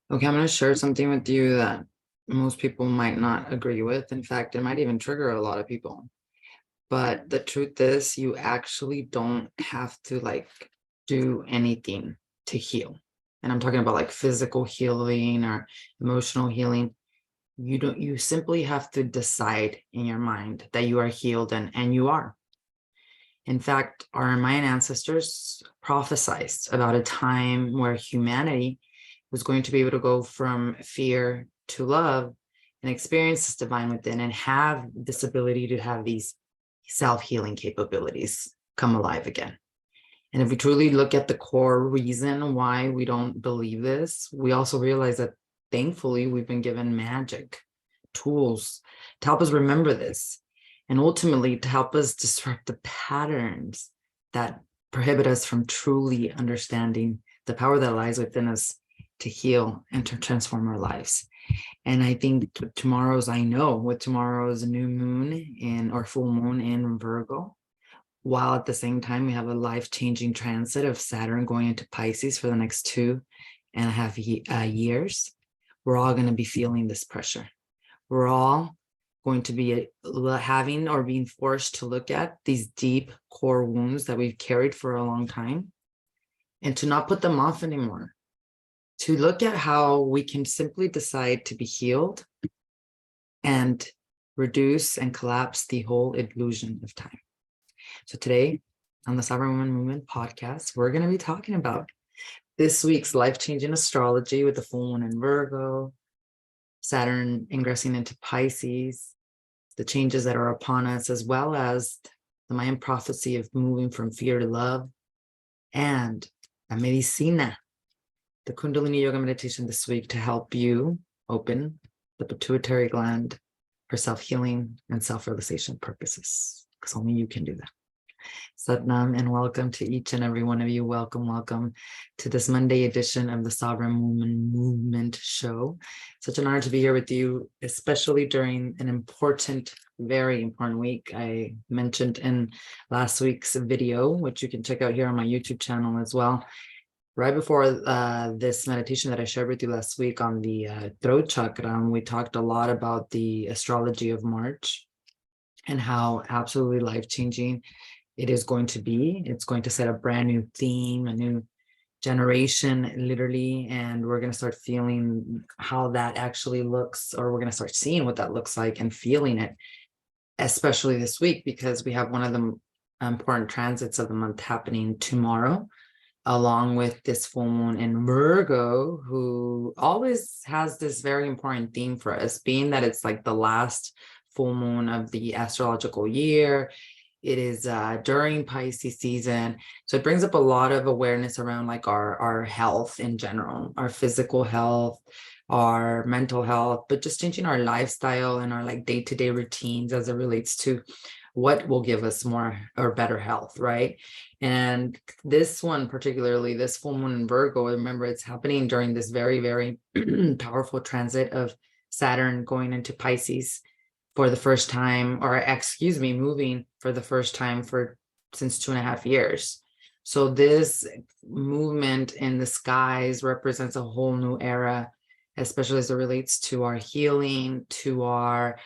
Okay, I'm going to share something with you that most people might not agree with. In fact, it might even trigger a lot of people. But the truth is, you actually don't have to do anything to heal. And I'm talking about like physical healing or emotional healing. You simply have to decide in your mind that you are healed and you are. In fact, our Mayan ancestors prophesied about a time where humanity was going to be able to go from fear to love and experience this divine within and have this ability to have these self-healing capabilities come alive again. And if we truly look at the core reason why we don't believe this, we also realize that thankfully we've been given magic tools to help us remember this, and ultimately to help us disrupt the patterns that prohibit us from truly understanding the power that lies within us to heal and to transform our lives. And I think with tomorrow's new moon or full moon in Virgo, while at the same time we have a life-changing transit of Saturn going into Pisces for the next 2.5 years, we're all going to be feeling this pressure. We're all going to be having or being forced to look at these deep core wounds that we've carried for a long time and to not put them off anymore. To look at how we can simply decide to be healed and reduce and collapse the whole illusion of time. So today on the Sovereign Woman Movement podcast, we're going to be talking about this week's life-changing astrology with the full moon in Virgo, Saturn ingressing into Pisces, the changes that are upon us, as well as the Mayan prophecy of moving from fear to love, and la medicina, the Kundalini Yoga meditation this week to help you open the pituitary gland for self-healing and self-realization purposes, because only you can do that. Satnam, and welcome to each and every one of you. Welcome to this Monday edition of the Sovereign Woman Movement Show. Such an honor to be here with you, especially during an important, very important week. I mentioned in last week's video, which you can check out here on my YouTube channel as well. Right before this meditation that I shared with you last week on the throat chakra, we talked a lot about the astrology of March and how absolutely life-changing it is going to be. It's going to set a brand new theme, a new generation, literally, and we're going to start feeling how that actually looks, or we're going to start seeing what that looks like and feeling it, especially this week, because we have one of the important transits of the month happening tomorrow, along with this full moon in Virgo, who always has this very important theme for us, being that it's like the last full moon of the astrological year. It is during Pisces season. So it brings up a lot of awareness around like our health in general, our physical health, our mental health, but just changing our lifestyle and our like day-to-day routines as it relates to what will give us more or better health, right? And this one, particularly this full moon in Virgo, remember it's happening during this very, very powerful transit of Saturn going into Pisces for the first time, or excuse me, moving for the first time since 2.5 years. So this movement in the skies represents a whole new era, especially as it relates to our healing, to our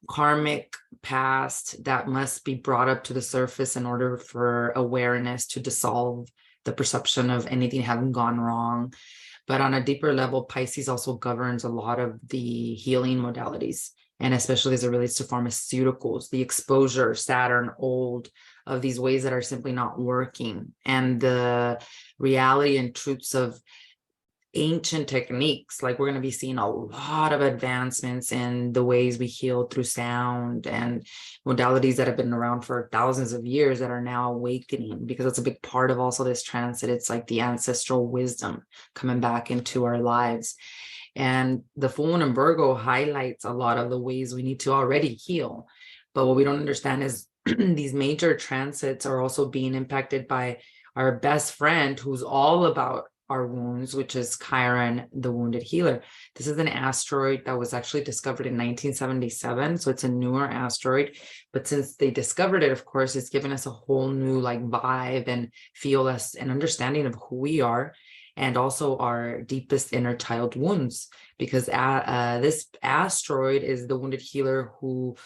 karmic past that must be brought up to the surface in order for awareness to dissolve the perception of anything having gone wrong. But on a deeper level, Pisces also governs a lot of the healing modalities, and especially as it relates to pharmaceuticals, the exposure, Saturn, old, of these ways that are simply not working, and the reality and truths of ancient techniques. Like we're going to be seeing a lot of advancements in the ways we heal through sound and modalities that have been around for thousands of years that are now awakening, because that's a big part of also this transit. It's like the ancestral wisdom coming back into our lives. And the full moon in Virgo highlights a lot of the ways we need to already heal. But what we don't understand is these major transits are also being impacted by our best friend, who's all about our wounds, which is Chiron, the wounded healer. This is an asteroid that was actually discovered in 1977. So it's a newer asteroid. But since they discovered it, of course, it's given us a whole new like vibe and feel us an understanding of who we are and also our deepest inner child wounds, because this asteroid is the wounded healer who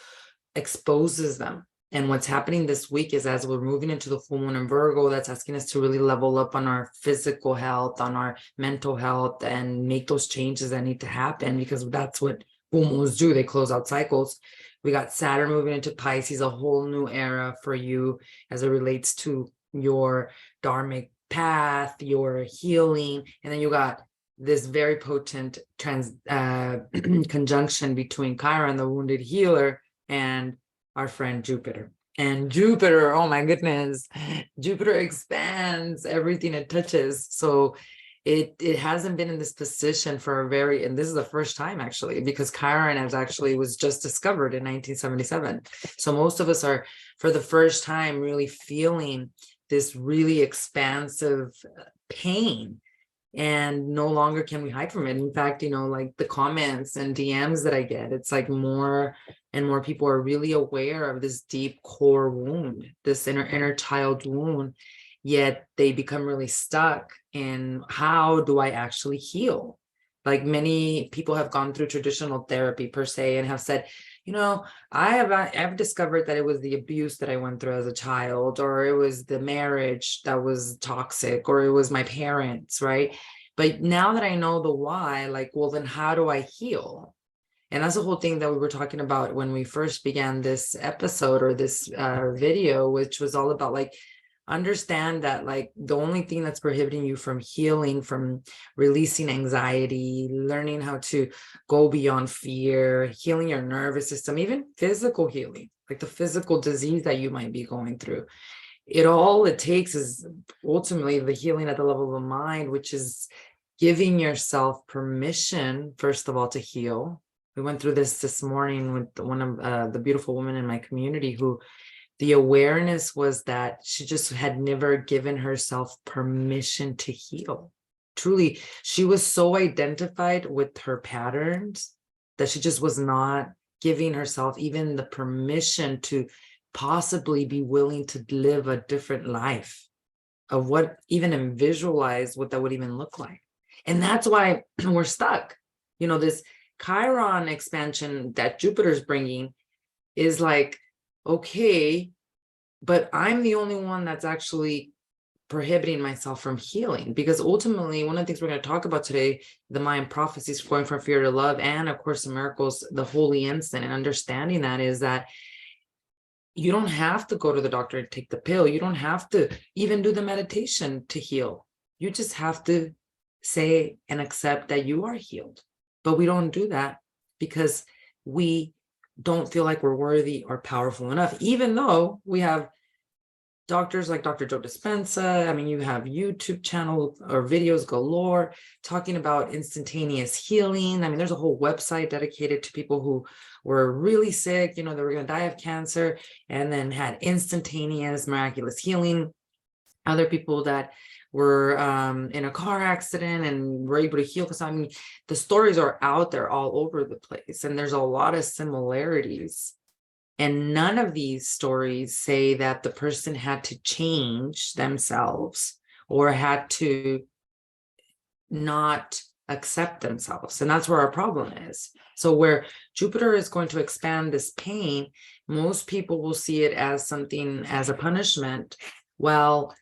exposes them. And what's happening this week is, as we're moving into the full moon in Virgo, that's asking us to really level up on our physical health, on our mental health, and make those changes that need to happen, because that's what full moons do. They close out cycles. We got Saturn moving into Pisces, a whole new era for you as it relates to your dharmic path, your healing. And then you got this very potent conjunction between Chiron, the wounded healer, and our friend Jupiter. And Jupiter, oh my goodness, Jupiter expands everything it touches. So it hasn't been in this position for and this is the first time actually, because Chiron was just discovered in 1977. So most of us are, for the first time, really feeling this really expansive pain. And no longer can we hide from it. In fact, like the comments and DMs that I get, it's like more and more people are really aware of this deep core wound, this inner child wound, yet they become really stuck in, how do I actually heal? Like, many people have gone through traditional therapy per se and have said, I've discovered that it was the abuse that I went through as a child, or it was the marriage that was toxic, or it was my parents, right? But now that I know the why, like, well, then how do I heal? And that's the whole thing that we were talking about when we first began this episode, or this video, which was all about, like, understand that, like, the only thing that's prohibiting you from healing, from releasing anxiety, learning how to go beyond fear, healing your nervous system, even physical healing, like the physical disease that you might be going through, it takes is ultimately the healing at the level of the mind, which is giving yourself permission, first of all, to heal. We went through this morning with one of the beautiful women in my community, who the awareness was that she just had never given herself permission to heal. Truly, she was so identified with her patterns that she just was not giving herself even the permission to possibly be willing to live a different life, of what, even and visualize what that would even look like. And that's why we're stuck. This Chiron expansion that Jupiter's bringing is like, okay, but I'm the only one that's actually prohibiting myself from healing, because ultimately, one of the things we're going to talk about today, the Mayan prophecies, going from fear to love, and of course in miracles, the holy instant, and understanding that is that you don't have to go to the doctor to take the pill. You don't have to even do the meditation to heal. You just have to say and accept that you are healed. But we don't do that because we don't feel like we're worthy or powerful enough, even though we have doctors like Dr. Joe Dispenza. I mean, you have YouTube channel or videos galore talking about instantaneous healing. I mean, there's a whole website dedicated to people who were really sick, they were going to die of cancer, and then had instantaneous miraculous healing. Other people that were in a car accident and were able to heal. So I mean, the stories are out there all over the place, and there's a lot of similarities. And none of these stories say that the person had to change themselves or had to not accept themselves. And that's where our problem is. So where Jupiter is going to expand this pain, most people will see it as something, as a punishment. Well,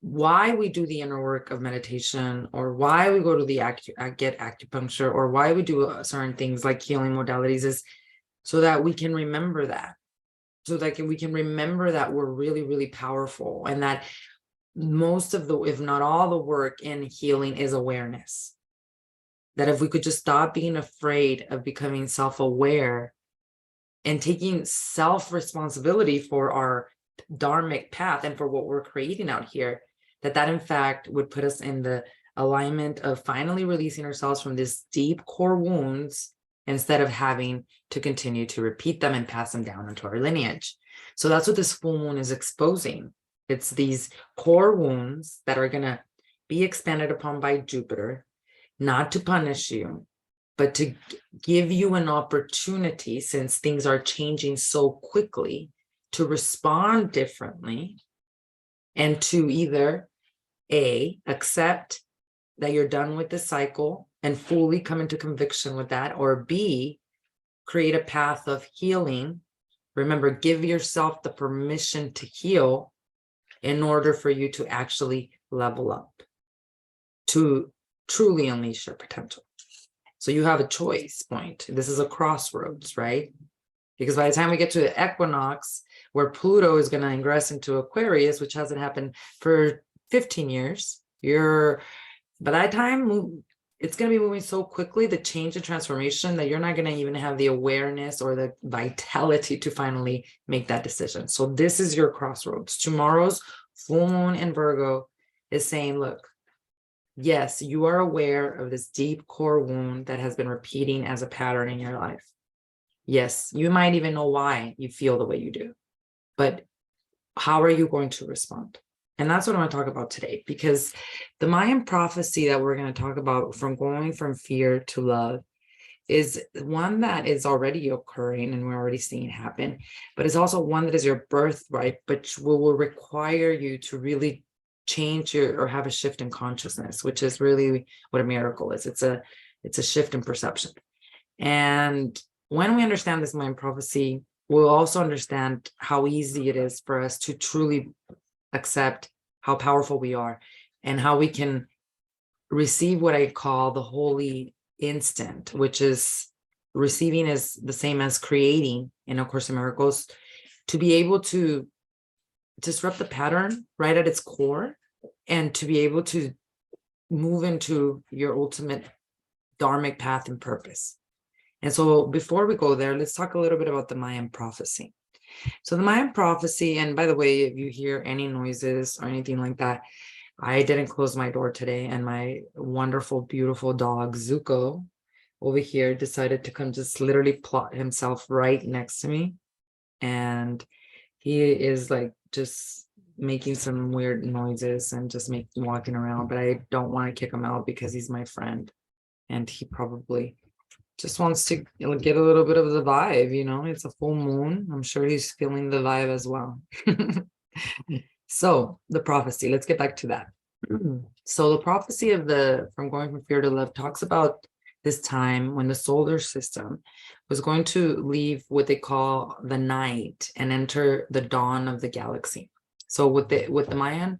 why we do the inner work of meditation, or why we go to the get acupuncture, or why we do certain things like healing modalities, is so that we can remember that, so that we can remember that we're really, really powerful, and that most of the, if not all the work in healing is awareness. That if we could just stop being afraid of becoming self-aware and taking self-responsibility for our dharmic path and for what we're creating out here, that in fact would put us in the alignment of finally releasing ourselves from these deep core wounds, instead of having to continue to repeat them and pass them down into our lineage. So that's what this full moon is exposing. It's these core wounds that are going to be expanded upon by Jupiter, not to punish you, but to give you an opportunity, since things are changing so quickly, to respond differently, and to either A, accept that you're done with the cycle and fully come into conviction with that, or B, create a path of healing. Remember, give yourself the permission to heal in order for you to actually level up, to truly unleash your potential. So you have a choice point. This is a crossroads, right? Because by the time we get to the equinox, where Pluto is going to ingress into Aquarius, which hasn't happened for 15 years, by that time, it's going to be moving so quickly, the change and transformation, that you're not going to even have the awareness or the vitality to finally make that decision. So this is your crossroads. Tomorrow's full moon in Virgo is saying, look, yes, you are aware of this deep core wound that has been repeating as a pattern in your life. Yes, you might even know why you feel the way you do, but how are you going to respond? And that's what I want to talk about today, because the Mayan prophecy that we're going to talk about, from going from fear to love, is one that is already occurring and we're already seeing happen, but it's also one that is your birthright, but will require you to really change or have a shift in consciousness, which is really what a miracle is. It's a shift in perception. And when we understand this Mayan prophecy, we'll also understand how easy it is for us to truly accept how powerful we are, and how we can receive what I call the holy instant, which is receiving is the same as creating in A Course in Miracles, to be able to disrupt the pattern right at its core, and to be able to move into your ultimate dharmic path and purpose. And so before we go there, let's talk a little bit about the Mayan prophecy. So the Mayan prophecy, and by the way, if you hear any noises or anything like that, I didn't close my door today, and my wonderful, beautiful dog, Zuko, over here decided to come just literally plot himself right next to me. And he is like just making some weird noises and just walking around, but I don't want to kick him out because he's my friend. And he probably just wants to get a little bit of the vibe, it's a full moon. I'm sure he's feeling the vibe as well. So the prophecy, let's get back to that. So the prophecy of from going from fear to love talks about this time when the solar system was going to leave what they call the night and enter the dawn of the galaxy. So what the Mayan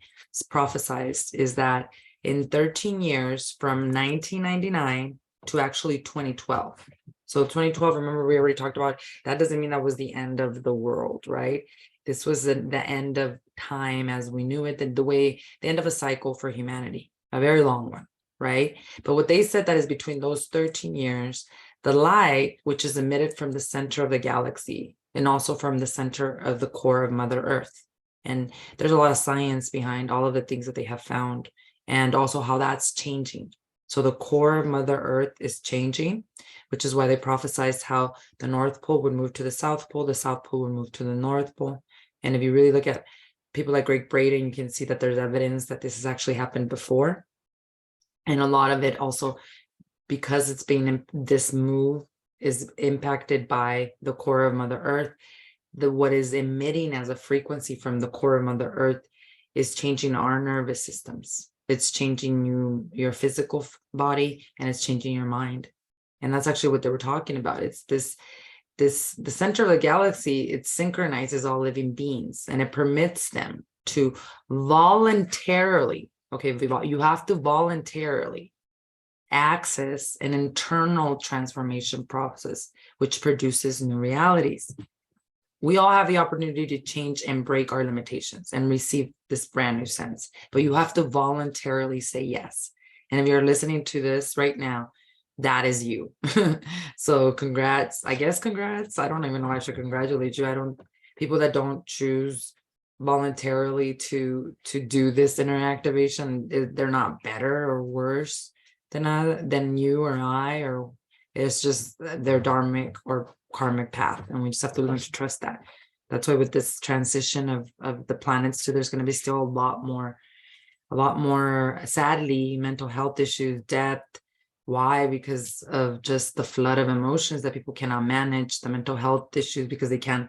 prophesized is that in 13 years, from 1999 to actually 2012. So 2012, remember we already talked about, that doesn't mean that was the end of the world, right? This was the end of time as we knew it, the end of a cycle for humanity, a very long one, right? But what they said that is between those 13 years, the light, which is emitted from the center of the galaxy and also from the center of the core of Mother Earth. And there's a lot of science behind all of the things that they have found, and also how that's changing. So the core of Mother Earth is changing, which is why they prophesized how the North Pole would move to the South Pole would move to the North Pole. And if you really look at people like Greg Braden, you can see that there's evidence that this has actually happened before. And a lot of it also, because it's being, this move is impacted by the core of Mother Earth, what is emitting as a frequency from the core of Mother Earth is changing our nervous systems. It's changing your physical body, and it's changing your mind. And that's actually what they were talking about. It's the center of the galaxy, it synchronizes all living beings, and it permits them to voluntarily, you have to voluntarily access an internal transformation process, which produces new realities. We all have the opportunity to change and break our limitations and receive this brand new sense, but you have to voluntarily say yes. And if you're listening to this right now, that is you. So congrats. I don't even know if I should congratulate you. People that don't choose voluntarily to do this inner activation, they're not better or worse than you or I, or it's just their dharmic or karmic path, and we just have to learn to trust that. That's why with this transition of the planets too, there's going to be still a lot more sadly mental health issues, death. Why? Because of just the flood of emotions that people cannot manage, the mental health issues because they can't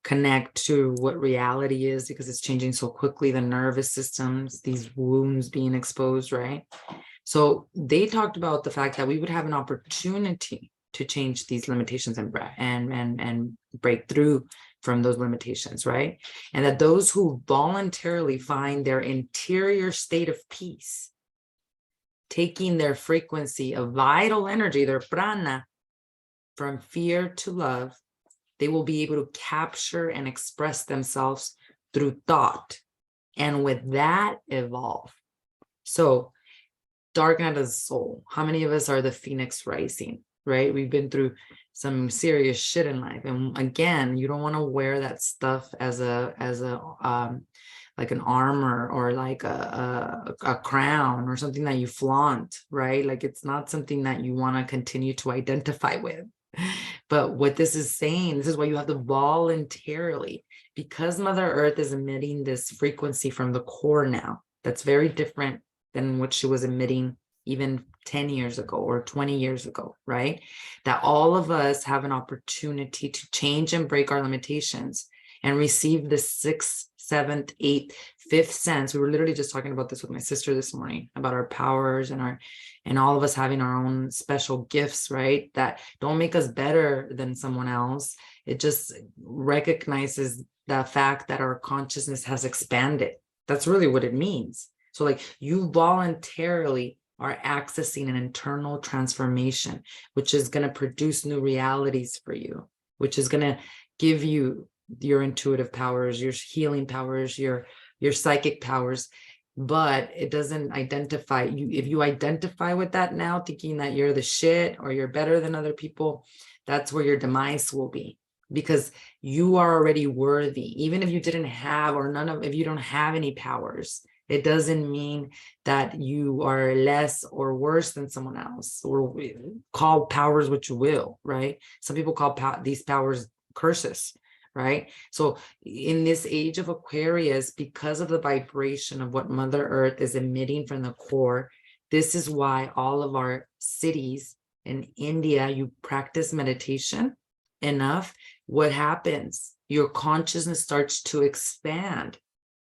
connect to what reality is because it's changing so quickly, the nervous systems, these wounds being exposed, right? So they talked about the fact that we would have an opportunity to change these limitations and break through from those limitations, right? And that those who voluntarily find their interior state of peace, taking their frequency of vital energy, their prana, from fear to love, they will be able to capture and express themselves through thought, and with that evolve. So dark night of the soul, how many of us are the phoenix rising, right? We've been through some serious shit in life, and again, you don't want to wear that stuff as a like an armor or like a crown or something that you flaunt, right? Like it's not something that you want to continue to identify with. But what this is saying, this is why you have to voluntarily, because Mother Earth is emitting this frequency from the core now, that's very different than what she was emitting even 10 years ago or 20 years ago, right? That all of us have an opportunity to change and break our limitations and receive the sixth, seventh, eighth, fifth sense. We were literally just talking about this with my sister this morning, about our powers and all of us having our own special gifts, right? That don't make us better than someone else. It just recognizes the fact that our consciousness has expanded. That's really what it means. So like you voluntarily are accessing an internal transformation, which is going to produce new realities for you, which is going to give you your intuitive powers, your healing powers, your psychic powers. But it doesn't identify you. If you identify with that now, thinking that you're the shit or you're better than other people, that's where your demise will be, because you are already worthy. Even if you didn't have, or if you don't have any powers, it doesn't mean that you are less or worse than someone else, or call powers what you will, right? Some people call these powers curses, right? So in this age of Aquarius, because of the vibration of what Mother Earth is emitting from the core, this is why all of our cities in India, you practice meditation enough, what happens? Your consciousness starts to expand.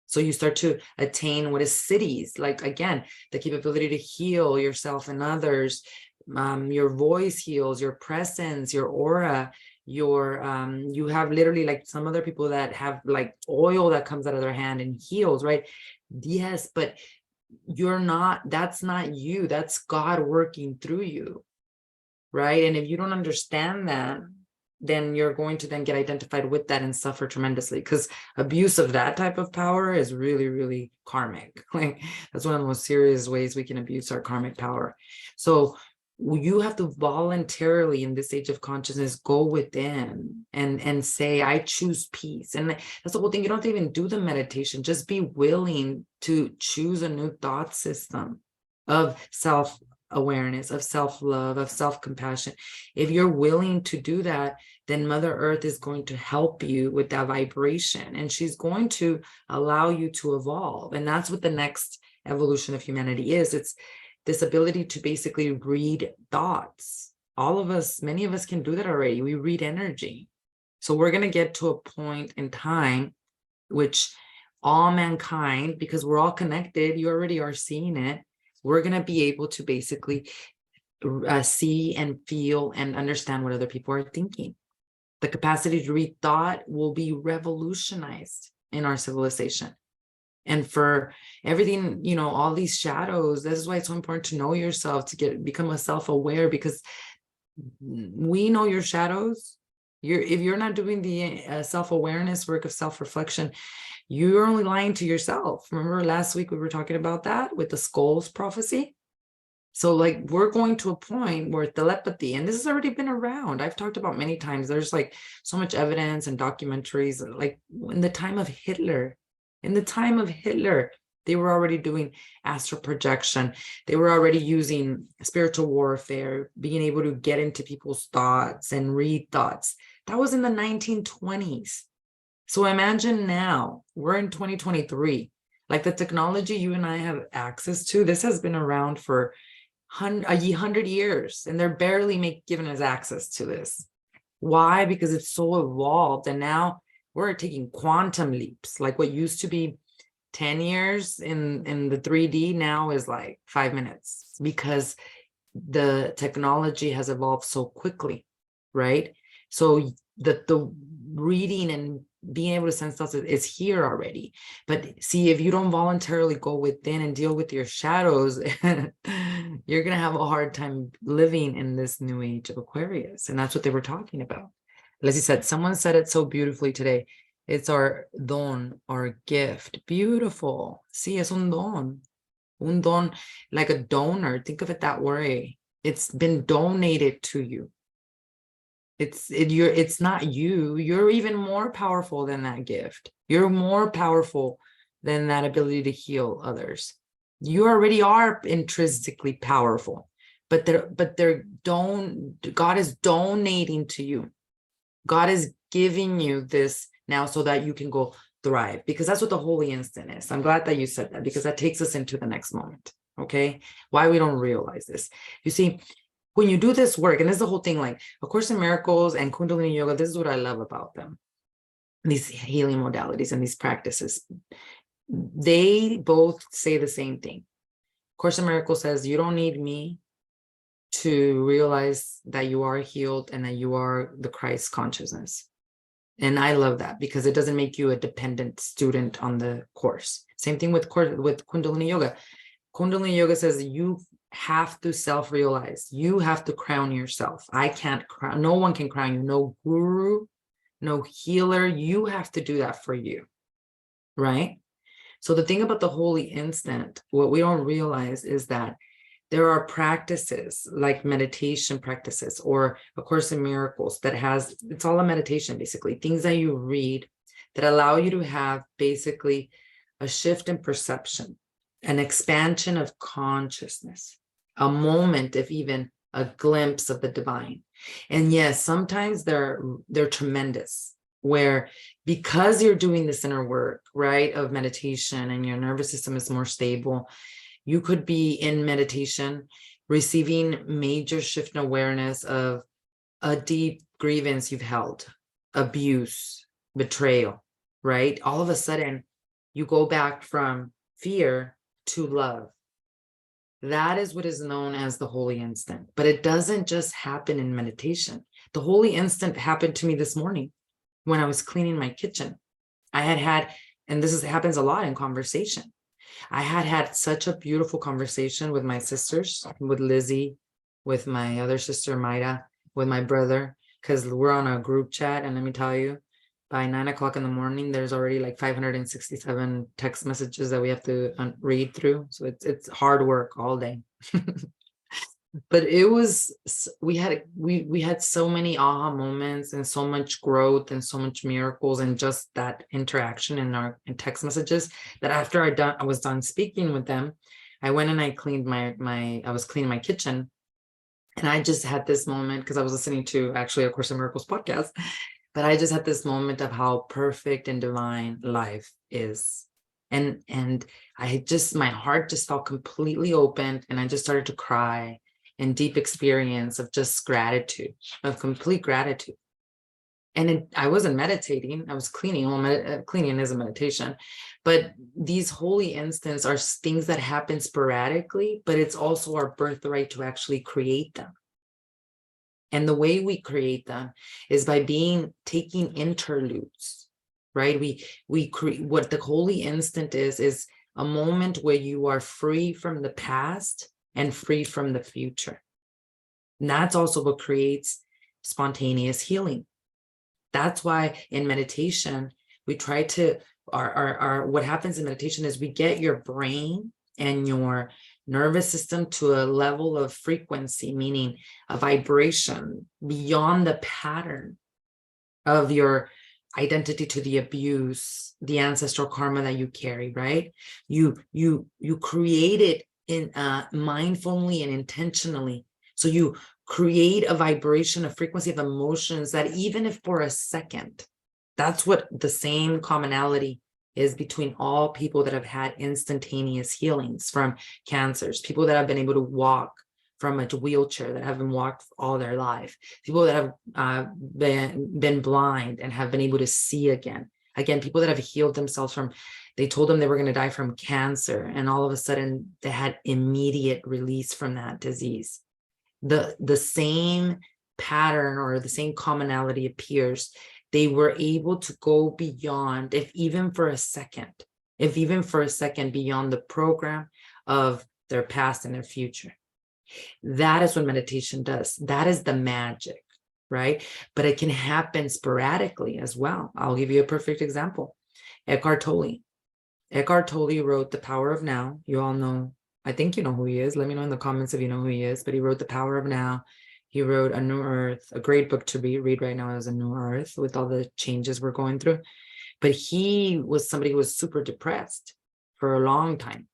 So you start to attain what is cities, like, again, the capability to heal yourself and others. Your voice heals, your presence, your aura, you have literally like some other people that have like oil that comes out of their hand and heals, right? Yes, but that's not you. That's God working through you, right? And if you don't understand that, then you're going to then get identified with that and suffer tremendously, because abuse of that type of power is really, really karmic. Like that's one of the most serious ways we can abuse our karmic power. So you have to voluntarily, in this age of consciousness, go within and say, I choose peace. And that's the whole thing. You don't have to even do the meditation. Just be willing to choose a new thought system of self-awareness, of self-love, of self-compassion. If you're willing to do that, then Mother Earth is going to help you with that vibration, and she's going to allow you to evolve. And that's what the next evolution of humanity is. It's this ability to basically read thoughts. All of us, many of us can do that already. We read energy. So we're going to get to a point in time which all mankind, because we're all connected, you already are seeing it, we're going to be able to basically see and feel and understand what other people are thinking. The capacity to read thought will be revolutionized in our civilization. And for everything, all these shadows, this is why it's so important to know yourself, to become a self-aware, because we know your shadows. If you're not doing the self-awareness work of self-reflection, you're only lying to yourself. Remember last week we were talking about that with the skulls prophecy? So like we're going to a point where telepathy, and this has already been around, I've talked about many times, there's like so much evidence and documentaries, like in the time of Hitler, they were already doing astral projection. They were already using spiritual warfare, being able to get into people's thoughts and read thoughts. That was in the 1920s. So imagine now we're in 2023, like the technology you and I have access to, this has been around for 100 years, and they're barely giving us access to this. Why? Because it's so evolved, and now we're taking quantum leaps. Like what used to be 10 years in the 3D now is like 5 minutes. because the technology has evolved so quickly, right? So the reading and being able to sense thoughts is here already. But see, if you don't voluntarily go within and deal with your shadows, you're going to have a hard time living in this new age of Aquarius. And that's what they were talking about. As you said, someone said it so beautifully today. It's our don, our gift. Beautiful. Sí, es un don. Un don, like a donor. Think of it that way. It's been donated to you. It's not you. You're even more powerful than that gift. You're more powerful than that ability to heal others. You already are intrinsically powerful, but God is donating to you. God is giving you this now so that you can go thrive, because that's what the holy instant is. I'm glad that you said that, because that takes us into the next moment. Okay, why we don't realize this. You see, when you do this work, and this is the whole thing, like A Course in Miracles and Kundalini Yoga, this is what I love about them. These healing modalities and these practices, they both say the same thing. Course in Miracles says you don't need me to realize that you are healed and that you are the Christ consciousness. And I love that, because it doesn't make you a dependent student on the course. Same thing with Kundalini Yoga. Kundalini Yoga says you have to self-realize. You have to crown yourself. I can't crown. No one can crown you. No guru, no healer. You have to do that for you, right? So the thing about the holy instant, what we don't realize is that there are practices like meditation practices or A Course in Miracles that has, it's all a meditation, basically, things that you read that allow you to have basically a shift in perception, an expansion of consciousness, a moment of even a glimpse of the divine. And yes, sometimes they're tremendous, where because you're doing this inner work, right, of meditation, and your nervous system is more stable, you could be in meditation, receiving major shift in awareness of a deep grievance you've held, abuse, betrayal, right? All of a sudden, you go back from fear to love. That is what is known as the holy instant. But it doesn't just happen in meditation. The holy instant happened to me this morning when I was cleaning my kitchen. I had, and happens a lot in conversation. I had such a beautiful conversation with my sisters, with Lizzie, with my other sister, Maida, with my brother, because we're on a group chat. And let me tell you, by 9 o'clock in the morning, there's already like 567 text messages that we have to read through. So it's hard work all day. But it was, we had so many aha moments and so much growth and so much miracles and just that interaction in text messages, that after I was done speaking with them, I went and I cleaned I was cleaning my kitchen, and I just had this moment, because I was listening to actually A Course in Miracles podcast, but I just had this moment of how perfect and divine life is. And my heart just felt completely open, and I just started to cry in deep experience of just gratitude, of complete gratitude. And I wasn't meditating, I was cleaning. Well, cleaning is a meditation, but these holy instants are things that happen sporadically, but it's also our birthright to actually create them. And the way we create them is by taking interludes, right? We create, what the holy instant is a moment where you are free from the past and free from the future. And that's also what creates spontaneous healing. That's why in meditation, we try to, what happens in meditation is we get your brain and your nervous system to a level of frequency, meaning a vibration beyond the pattern of your identity to the abuse, the ancestral karma that you carry, right? You create it in mindfully and intentionally. So you create a vibration, a frequency of emotions that even if for a second, that's what the same commonality is between all people that have had instantaneous healings from cancers, people that have been able to walk from a wheelchair, that haven't walked all their life, people that have been blind and have been able to see again. Again, people that have healed themselves from, they told them they were going to die from cancer, and all of a sudden they had immediate release from that disease. The same pattern or the same commonality appears. They were able to go beyond, if even for a second, beyond the program of their past and their future. That is what meditation does. That is the magic, right? But it can happen sporadically as well. I'll give you a perfect example. Eckhart Tolle. Eckhart Tolle wrote The Power of Now. You all know, I think you know who he is. Let me know in the comments if you know who he is. But he wrote The Power of Now. He wrote A New Earth, a great book to read right now is A New Earth, with all the changes we're going through. But he was somebody who was super depressed for a long time.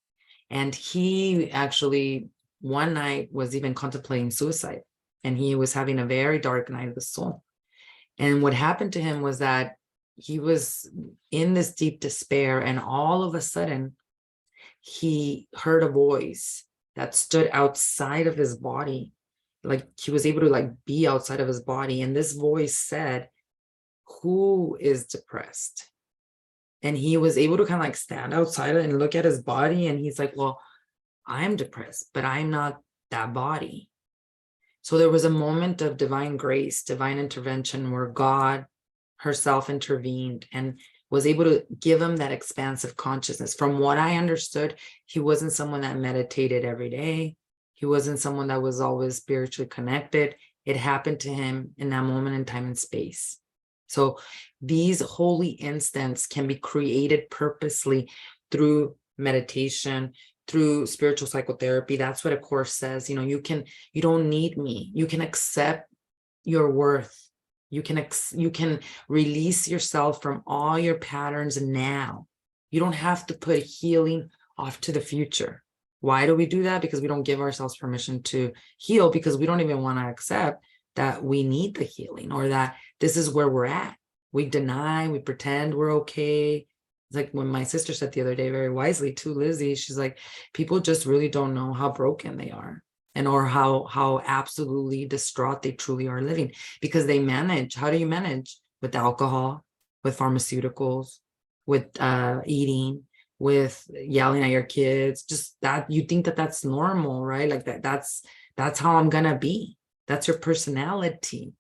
And he actually one night was even contemplating suicide. And he was having a very dark night of the soul. And what happened to him was that he was in this deep despair, and all of a sudden he heard a voice that stood outside of his body. Like he was able to like be outside of his body. And this voice said, "Who is depressed?" And he was able to kind of like stand outside and look at his body. And he's like, well, I'm depressed, but I'm not that body. So there was a moment of divine grace, divine intervention, where God herself intervened and was able to give him that expansive consciousness. From what I understood, he wasn't someone that meditated every day. He wasn't someone that was always spiritually connected. It happened to him in that moment in time and space. So these holy instants can be created purposely through meditation, through spiritual psychotherapy. That's what a course says. You don't need me. You can accept your worth. You can release yourself from all your patterns now. You don't have to put healing off to the future. Why do we do that? Because we don't give ourselves permission to heal, because we don't even want to accept that we need the healing, or that this is where we're at. We deny, we pretend we're okay. It's like when my sister said the other day, very wisely too, Lizzie, she's like, people just really don't know how broken they are, and or how absolutely distraught they truly are living, because they manage. How do you manage? With alcohol, with pharmaceuticals, with eating, with yelling at your kids. Just that, you think that that's normal, right? Like that's how I'm gonna be. That's your personality.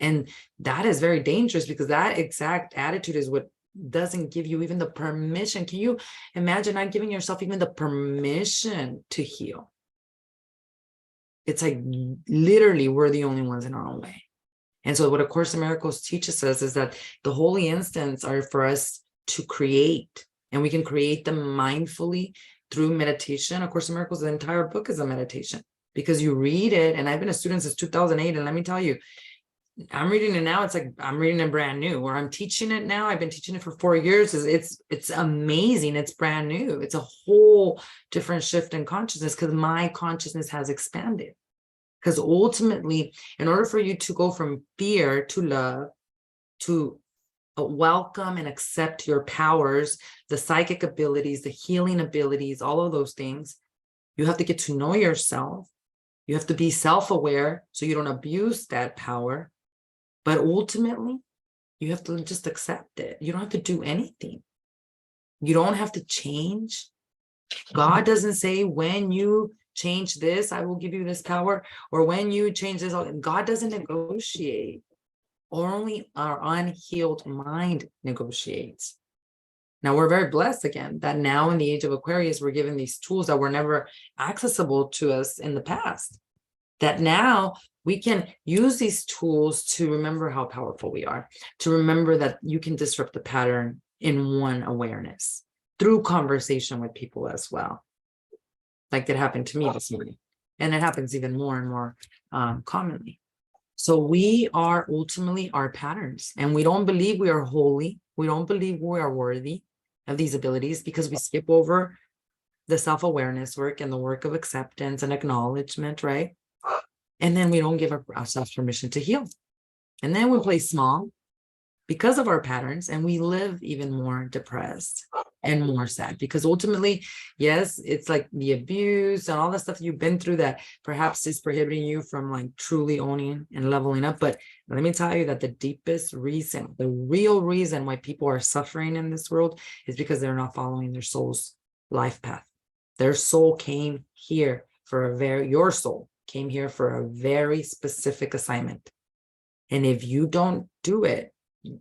And that is very dangerous, because that exact attitude is what doesn't give you even the permission. Can you imagine not giving yourself even the permission to heal? It's like literally we're the only ones in our own way. And so what A Course in Miracles teaches us is that the holy instants are for us to create, and we can create them mindfully through meditation. A Course in Miracles, the entire book is a meditation, because you read it. And I've been a student since 2008. And let me tell you, I'm reading it now. It's like I'm reading it brand new. Where I'm teaching it now, I've been teaching it for 4 years. It's amazing. It's brand new. It's a whole different shift in consciousness, because my consciousness has expanded. Because ultimately, in order for you to go from fear to love, to welcome and accept your powers, the psychic abilities, the healing abilities, all of those things, you have to get to know yourself. You have to be self-aware so you don't abuse that power. But ultimately, you have to just accept it. You don't have to do anything. You don't have to change. God doesn't say, when you change this, I will give you this power, or when you change this. God doesn't negotiate. Only our unhealed mind negotiates. Now, we're very blessed, again, that now in the age of Aquarius, we're given these tools that were never accessible to us in the past. That now we can use these tools to remember how powerful we are, to remember that you can disrupt the pattern in one awareness through conversation with people as well. Like that happened to me this morning. And it happens even more and more commonly. So we are ultimately our patterns, and we don't believe we are holy. We don't believe we are worthy of these abilities, because we skip over the self-awareness work and the work of acceptance and acknowledgement, right? And then we don't give ourselves permission to heal. And then we play small because of our patterns, and we live even more depressed. and more sad, because ultimately, yes, it's like the abuse and all the stuff you've been through that perhaps is prohibiting you from like truly owning and leveling up. But let me tell you that the deepest reason, the real reason why people are suffering in this world is because they're not following their soul's life path. Their soul came here for your soul came here for a very specific assignment. And if you don't do it,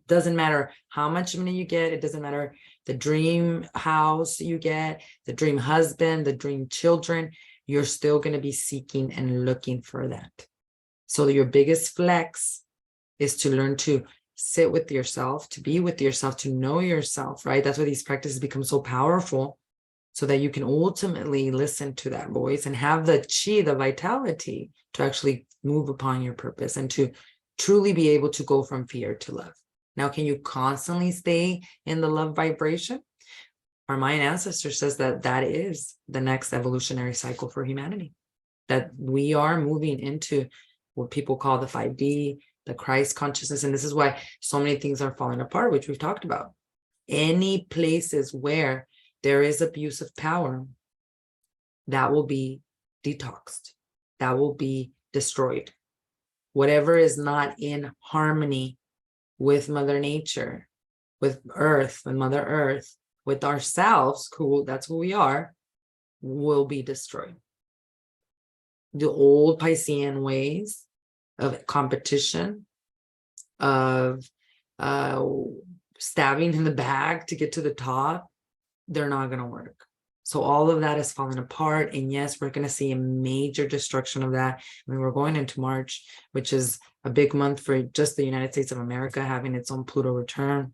doesn't matter how much money you get, it doesn't matter the dream house you get, the dream husband, the dream children, you're still going to be seeking and looking for that. So your biggest flex is to learn to sit with yourself, to be with yourself, to know yourself, right? That's why these practices become so powerful, so that you can ultimately listen to that voice and have the chi, the vitality to actually move upon your purpose and to truly be able to go from fear to love. Now, can you constantly stay in the love vibration? Our Mayan ancestor says that that is the next evolutionary cycle for humanity, that we are moving into what people call the 5D, the Christ consciousness. And this is why so many things are falling apart, which we've talked about. Any places where there is abuse of power, that will be detoxed, that will be destroyed. Whatever is not in harmony with Mother Nature, with Earth and Mother Earth, with ourselves, that's who we are, will be destroyed. The old Piscean ways of competition, of stabbing in the back to get to the top, they're not going to work. So all of that is falling apart. And yes, we're going to see a major destruction of that. I mean, we're going into March, which is a big month for just the United States of America having its own Pluto return.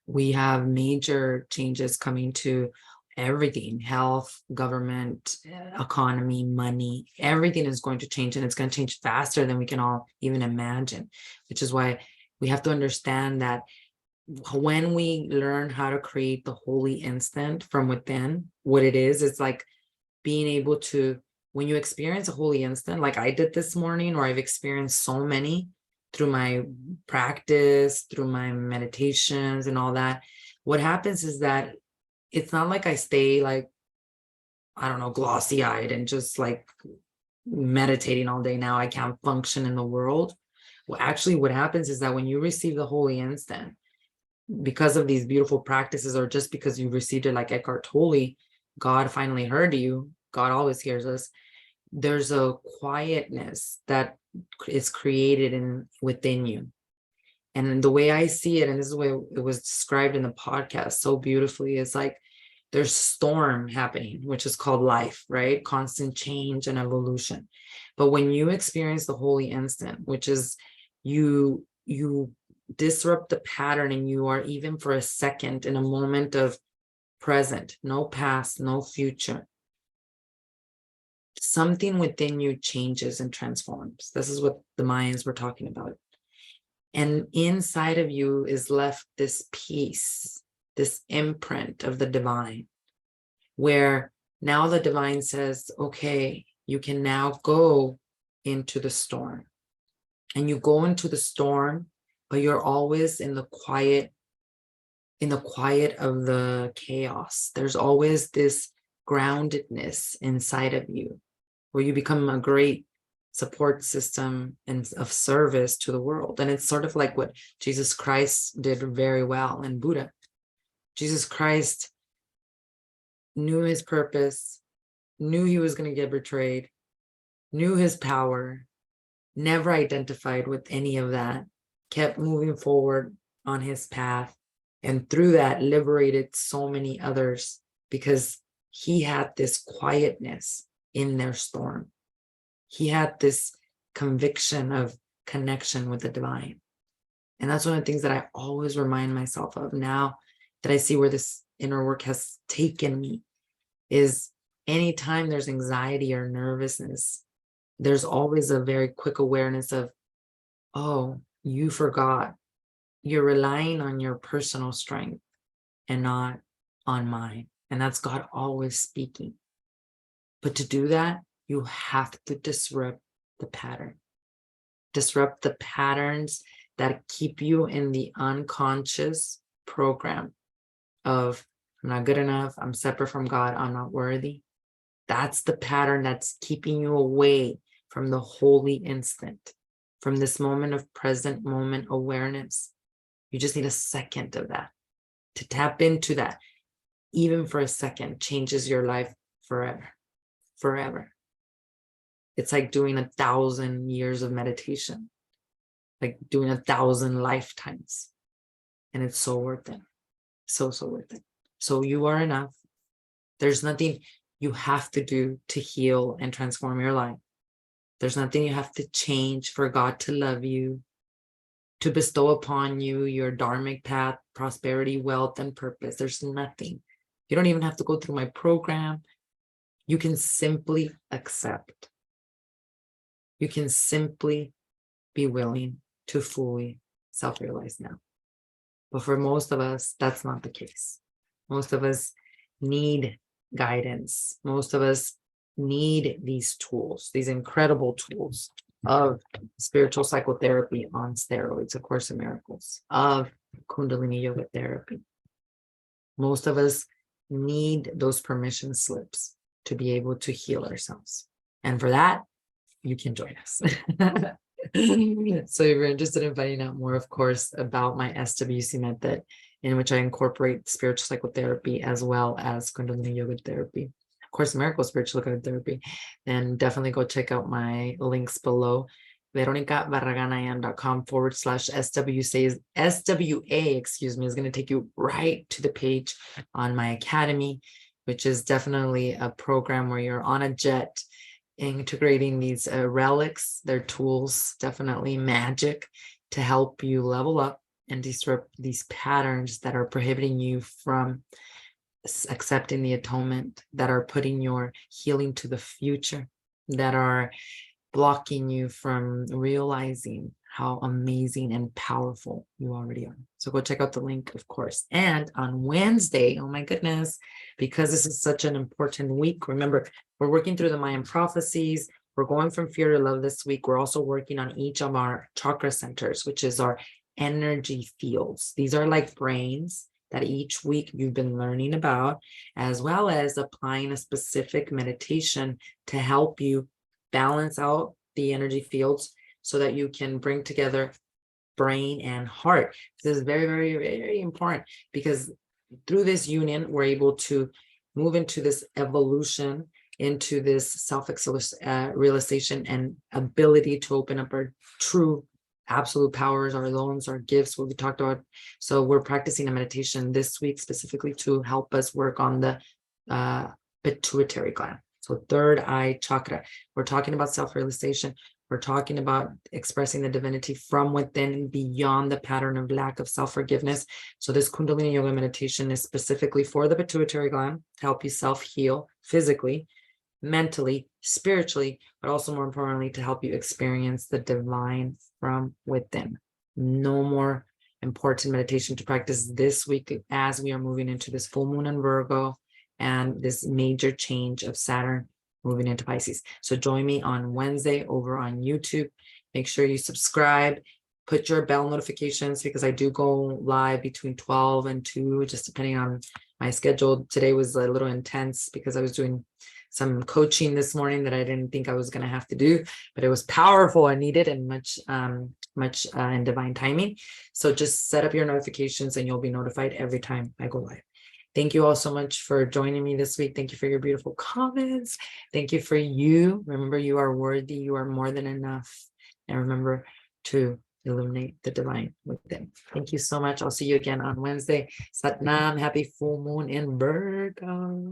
We have major changes coming to everything: health, government, economy, money. Everything is going to change, and it's going to change faster than we can all even imagine, which is why we have to understand that when we learn how to create the holy instant from within, what it is, it's like being able to, when you experience a holy instant, like I did this morning, or I've experienced so many through my practice, through my meditations and all that, what happens is that it's not like I stay like, I don't know, glossy-eyed and just like meditating all day. Now I can't function in the world. Well, actually what happens is that when you receive the holy instant, because of these beautiful practices, or just because you received it like Eckhart Tolle, God finally heard you. God always hears us. There's a quietness that is created within you. And the way I see it, and this is the way it was described in the podcast so beautifully, is like there's storm happening, which is called life, right? Constant change and evolution. But when you experience the holy instant, which is you disrupt the pattern, and you are, even for a second, in a moment of present, no past, no future, something within you changes and transforms. This is what the Mayans were talking about. And inside of you is left this peace, this imprint of the divine, where now the divine says, okay, you can now go into the storm. And you go into the storm, but you're always in the quiet of the chaos. There's always this groundedness inside of you, where you become a great support system and of service to the world. And it's sort of like what Jesus Christ did very well, and Buddha. Jesus Christ knew his purpose, knew he was going to get betrayed, knew his power, never identified with any of that, kept moving forward on his path, and through that liberated so many others, because he had this quietness in their storm. He had this conviction of connection with the divine. And that's one of the things that I always remind myself of now that I see where this inner work has taken me, is anytime there's anxiety or nervousness, there's always a very quick awareness of, oh, you forgot. You're relying on your personal strength and not on mine. And that's God always speaking. But to do that, you have to disrupt the pattern. Disrupt the patterns that keep you in the unconscious program of I'm not good enough. I'm separate from God. I'm not worthy. That's the pattern that's keeping you away from the holy instant, from this moment of present moment awareness. You just need a second of that. To tap into that, even for a second, changes your life forever, forever. It's like doing 1,000 years of meditation, like doing 1,000 lifetimes. And it's so worth it. So worth it. So you are enough. There's nothing you have to do to heal and transform your life. There's nothing you have to change for God to love you, to bestow upon you your dharmic path, prosperity, wealth, and purpose. There's nothing. You don't even have to go through my program. You can simply accept. You can simply be willing to fully self-realize now. But for most of us, that's not the case. Most of us need guidance. Most of us need these tools, these incredible tools of spiritual psychotherapy on steroids, A Course in Miracles, of Kundalini Yoga therapy. Most of us need those permission slips to be able to heal ourselves. And for that, you can join us. So if you're interested in finding out more, of course, about my SWC method, in which I incorporate spiritual psychotherapy as well as Kundalini Yoga therapy, of course, Miracle Spiritual Yoga therapy, then definitely go check out my links below. VeronicaBarraganayam.com/SWA, excuse me, is going to take you right to the page on my academy, which is definitely a program where you're on a jet integrating these relics, their tools, definitely magic to help you level up and disrupt these patterns that are prohibiting you from accepting the atonement, that are putting your healing to the future, that are blocking you from realizing how amazing and powerful you already are. So go check out the link, of course. And on Wednesday, oh my goodness, because this is such an important week, remember, we're working through the Mayan prophecies. We're going from fear to love this week. We're also working on each of our chakra centers, which is our energy fields. These are like brains that each week you've been learning about, as well as applying a specific meditation to help you balance out the energy fields so that you can bring together brain and heart. This is very, very, very important, because through this union, we're able to move into this evolution, into this self-realization and ability to open up our true absolute powers, our loans, our gifts, what we talked about. So we're practicing a meditation this week specifically to help us work on the pituitary gland. So third eye chakra. We're talking about self-realization. We're talking about expressing the divinity from within, beyond the pattern of lack of self-forgiveness. So this Kundalini Yoga meditation is specifically for the pituitary gland to help you self-heal physically, mentally, spiritually, but also more importantly, to help you experience the divine from within. No more important meditation to practice this week as we are moving into this full moon in Virgo and this major change of Saturn moving into Pisces. So join me on Wednesday over on YouTube. Make sure you subscribe, put your bell notifications, because I do go live between 12 and 2, just depending on my schedule. Today was a little intense because I was doing some coaching this morning that I didn't think I was going to have to do, but it was powerful and needed, and much in divine timing. So just set up your notifications and you'll be notified every time I go live. Thank you all so much for joining me this week. Thank you for your beautiful comments. Thank you for you. Remember, you are worthy. You are more than enough. And remember to illuminate the divine within. Thank you so much. I'll see you again on Wednesday. Satnam. Happy full moon in Virgo.